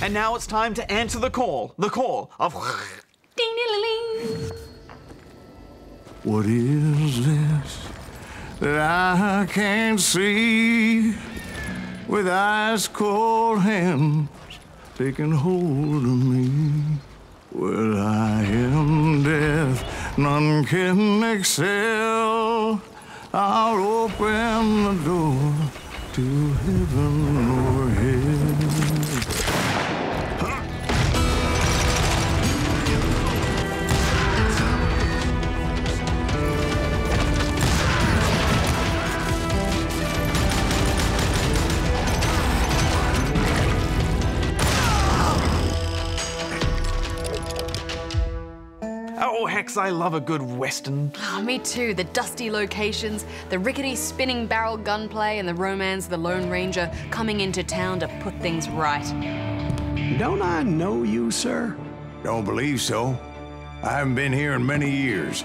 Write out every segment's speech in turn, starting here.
And now it's time to answer the call of... Ding-ding-ling-ling. What is this that I can't see with ice cold hands taking hold of me? Well, I am death, none can excel. I'll open the door to heaven or hell. Oh, Hex, I love a good Western. Oh, me too. The dusty locations, the rickety spinning barrel gunplay, and the romance of the Lone Ranger coming into town to put things right. Don't I know you, sir? Don't believe so. I haven't been here in many years.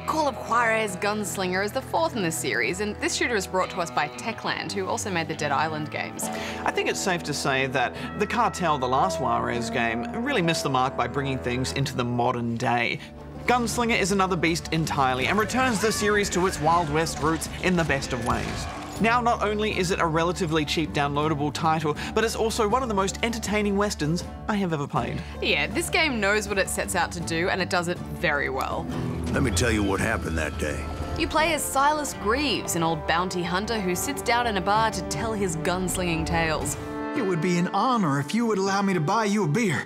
Call of Juarez Gunslinger is the fourth in this series, and this shooter is brought to us by Techland, who also made the Dead Island games. I think it's safe to say that the Cartel, the last Juarez game, really missed the mark by bringing things into the modern day. Gunslinger is another beast entirely and returns the series to its Wild West roots in the best of ways. Now, not only is it a relatively cheap downloadable title, but it's also one of the most entertaining westerns I have ever played. Yeah, this game knows what it sets out to do, and it does it very well. Let me tell you what happened that day. You play as Silas Greaves, an old bounty hunter who sits down in a bar to tell his gunslinging tales. It would be an honor if you would allow me to buy you a beer.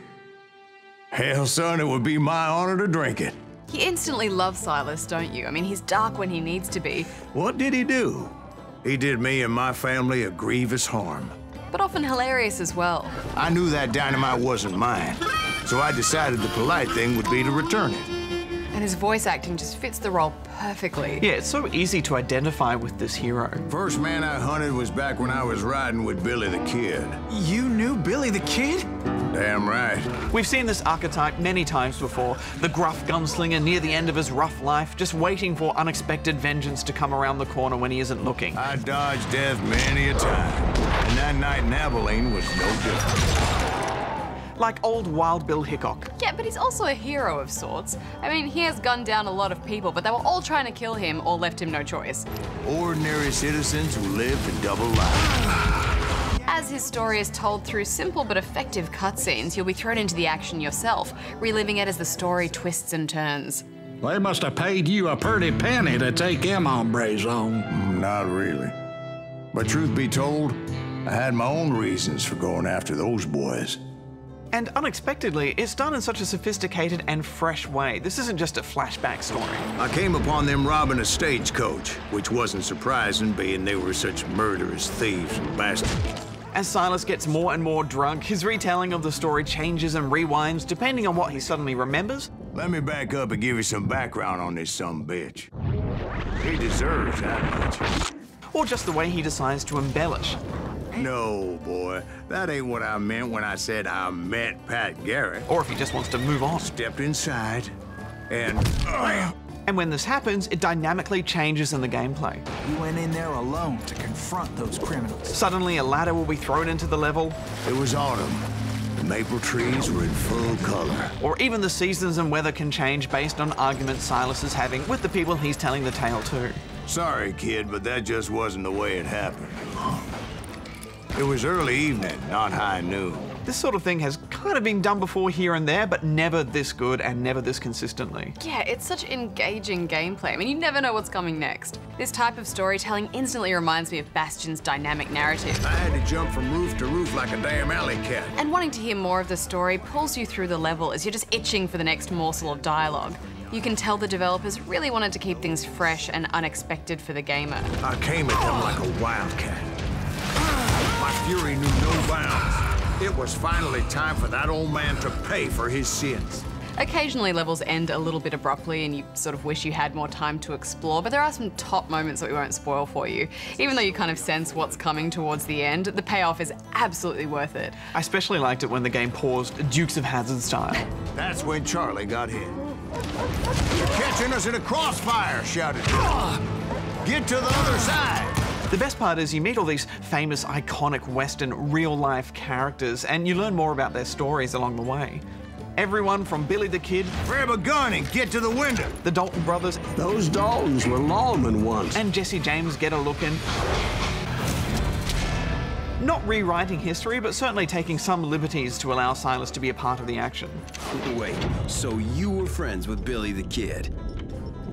Hell, son, it would be my honor to drink it. You instantly love Silas, don't you? I mean, he's dark when he needs to be. What did he do? He did me and my family a grievous harm. But often hilarious as well. I knew that dynamite wasn't mine, so I decided the polite thing would be to return it. And his voice acting just fits the role perfectly. Yeah, it's so easy to identify with this hero. First man I hunted was back when I was riding with Billy the Kid. You knew Billy the Kid? Damn right. We've seen this archetype many times before. The gruff gunslinger near the end of his rough life, just waiting for unexpected vengeance to come around the corner when he isn't looking. I dodged death many a time, and that night in Abilene was no different. Like old Wild Bill Hickok. Yeah, but he's also a hero of sorts. I mean, he has gunned down a lot of people, but they were all trying to kill him or left him no choice. Ordinary citizens who lived a double life. As his story is told through simple but effective cutscenes, you'll be thrown into the action yourself, reliving it as the story twists and turns. They must have paid you a pretty penny to take them hombres on. Not really. But truth be told, I had my own reasons for going after those boys. And unexpectedly, it's done in such a sophisticated and fresh way. This isn't just a flashback story. I came upon them robbing a stagecoach, which wasn't surprising, being they were such murderous thieves and bastards. As Silas gets more and more drunk, his retelling of the story changes and rewinds depending on what he suddenly remembers. Let me back up and give you some background on this sumbitch. He deserves that much. Or just the way he decides to embellish. No, boy. That ain't what I meant when I said I met Pat Garrett. Or if he just wants to move on. Stepped inside and... And when this happens, it dynamically changes in the gameplay. You went in there alone to confront those criminals. Suddenly, a ladder will be thrown into the level. It was autumn. The maple trees were in full color. Or even the seasons and weather can change based on arguments Silas is having with the people he's telling the tale to. Sorry, kid, but that just wasn't the way it happened. It was early evening, not high noon. This sort of thing has kind of been done before here and there, but never this good and never this consistently. Yeah, it's such engaging gameplay. I mean, you never know what's coming next. This type of storytelling instantly reminds me of Bastion's dynamic narrative. I had to jump from roof to roof like a damn alley cat. And wanting to hear more of the story pulls you through the level as you're just itching for the next morsel of dialogue. You can tell the developers really wanted to keep things fresh and unexpected for the gamer. I came at them like a wildcat. My fury knew no bounds. It was finally time for that old man to pay for his sins. Occasionally levels end a little bit abruptly and you sort of wish you had more time to explore, but there are some top moments that we won't spoil for you. Even though you kind of sense what's coming towards the end, the payoff is absolutely worth it. I especially liked it when the game paused Dukes of Hazzard style. That's when Charlie got hit. "You're catching us in a crossfire," shouted Bill. "Get to the other side." The best part is you meet all these famous, iconic Western real-life characters, and you learn more about their stories along the way. Everyone from Billy the Kid, Grab a gun and get to the window. the Dalton brothers, Those Daltons were lawmen once. and Jesse James get a look in. Not rewriting history, but certainly taking some liberties to allow Silas to be a part of the action. Wait, so you were friends with Billy the Kid?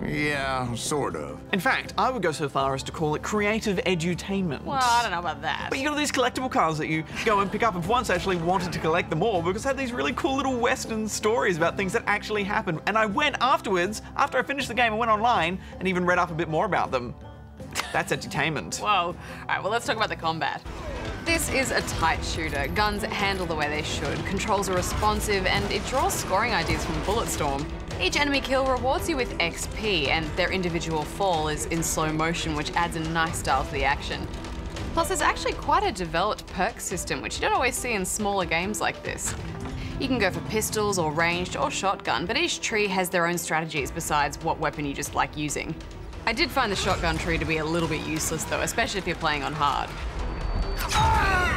Yeah, sort of. In fact, I would go so far as to call it creative edutainment. Well, I don't know about that. But you got all these collectible cards that you go and pick up, and for once I actually wanted to collect them all because they had these really cool little Western stories about things that actually happened. And I went afterwards, after I finished the game, I went online and even read up a bit more about them. That's edutainment. Whoa. All right, well, let's talk about the combat. This is a tight shooter. Guns handle the way they should, controls are responsive, and it draws scoring ideas from Bulletstorm. Each enemy kill rewards you with XP, and their individual fall is in slow motion, which adds a nice style to the action. Plus, there's actually quite a developed perk system, which you don't always see in smaller games like this. You can go for pistols or ranged or shotgun, but each tree has their own strategies besides what weapon you just like using. I did find the shotgun tree to be a little bit useless though, especially if you're playing on hard.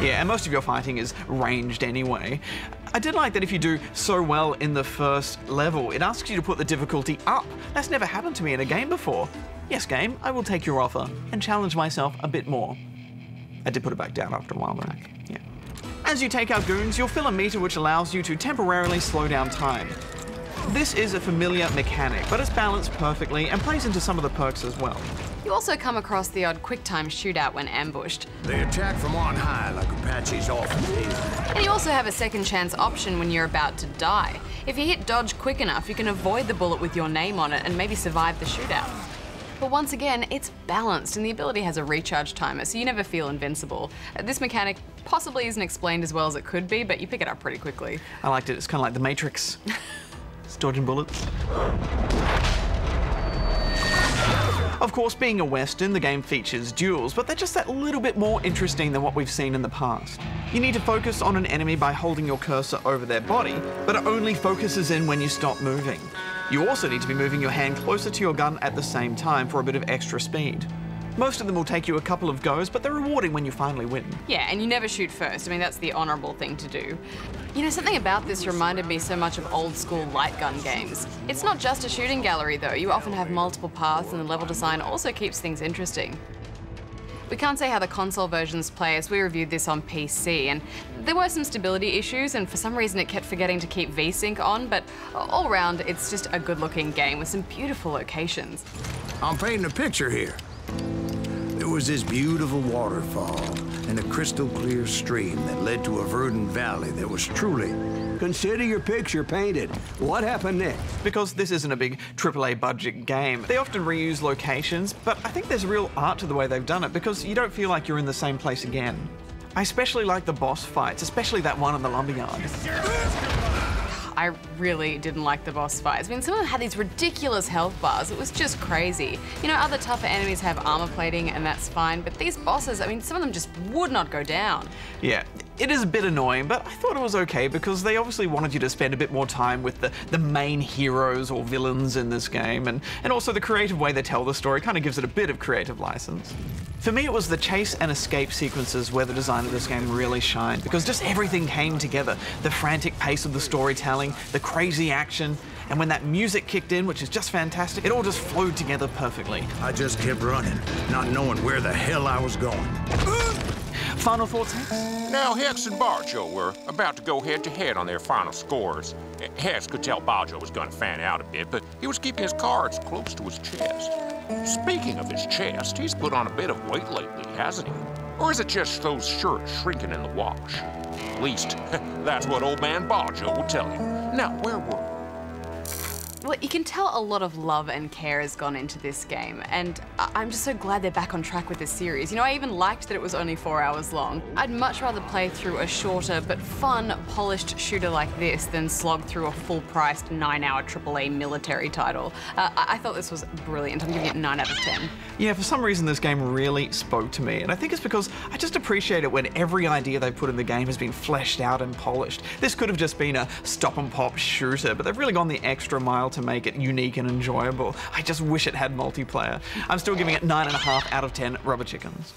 Yeah, and most of your fighting is ranged anyway. I did like that if you do so well in the first level, it asks you to put the difficulty up. That's never happened to me in a game before. Yes, game, I will take your offer and challenge myself a bit more. I did put it back down after a while though. Yeah. As you take out goons, you'll fill a meter which allows you to temporarily slow down time. This is a familiar mechanic, but it's balanced perfectly and plays into some of the perks as well. You also come across the odd quick-time shootout when ambushed. They attack from on high like Apaches often do. And you also have a second chance option when you're about to die. If you hit dodge quick enough, you can avoid the bullet with your name on it and maybe survive the shootout. But once again, it's balanced and the ability has a recharge timer, so you never feel invincible. This mechanic possibly isn't explained as well as it could be, but you pick it up pretty quickly. I liked it. It's kind of like the Matrix. It's dodging bullets. Of course, being a Western, the game features duels, but they're just that little bit more interesting than what we've seen in the past. You need to focus on an enemy by holding your cursor over their body, but it only focuses in when you stop moving. You also need to be moving your hand closer to your gun at the same time for a bit of extra speed. Most of them will take you a couple of goes, but they're rewarding when you finally win. Yeah, and you never shoot first. I mean, that's the honorable thing to do. You know, something about this reminded me so much of old school light gun games. It's not just a shooting gallery though. You often have multiple paths and the level design also keeps things interesting. We can't say how the console versions play as we reviewed this on PC, and there were some stability issues and for some reason it kept forgetting to keep VSync on, but all around it's just a good looking game with some beautiful locations. I'm painting a picture here. There was this beautiful waterfall and a crystal clear stream that led to a verdant valley that was truly... Consider your picture painted. What happened next? Because this isn't a big AAA budget game, they often reuse locations, but I think there's real art to the way they've done it because you don't feel like you're in the same place again. I especially like the boss fights, especially that one in the lumberyard. I really didn't like the boss fights. I mean, some of them had these ridiculous health bars. It was just crazy. You know, other tougher enemies have armor plating and that's fine, but these bosses, I mean, some of them just would not go down. Yeah, it is a bit annoying, but I thought it was okay because they obviously wanted you to spend a bit more time with the main heroes or villains in this game, and also the creative way they tell the story kind of gives it a bit of creative license. For me, it was the chase and escape sequences where the design of this game really shined because just everything came together. The frantic pace of the storytelling, the crazy action, and when that music kicked in, which is just fantastic, it all just flowed together perfectly. I just kept running, not knowing where the hell I was going. Final thoughts, Hex? Now, Hex and Barjo were about to go head-to-head on their final scores. Hex could tell Barjo was going to fan out a bit, but he was keeping his cards close to his chest. Speaking of his chest, he's put on a bit of weight lately, hasn't he? Or is it just those shirts shrinking in the wash? At least, that's what old man Barjo will tell you. Now, where were we? Well, you can tell a lot of love and care has gone into this game, and I'm just so glad they're back on track with this series. You know, I even liked that it was only 4 hours long. I'd much rather play through a shorter but fun, polished shooter like this than slog through a full-priced 9-hour AAA military title. I thought this was brilliant. I'm giving it 9 out of 10. Yeah, for some reason this game really spoke to me, and I think it's because I just appreciate it when every idea they put in the game has been fleshed out and polished. This could have just been a stop-and-pop shooter, but they've really gone the extra mile style to make it unique and enjoyable. I just wish it had multiplayer. I'm still giving it 9.5 out of 10 rubber chickens.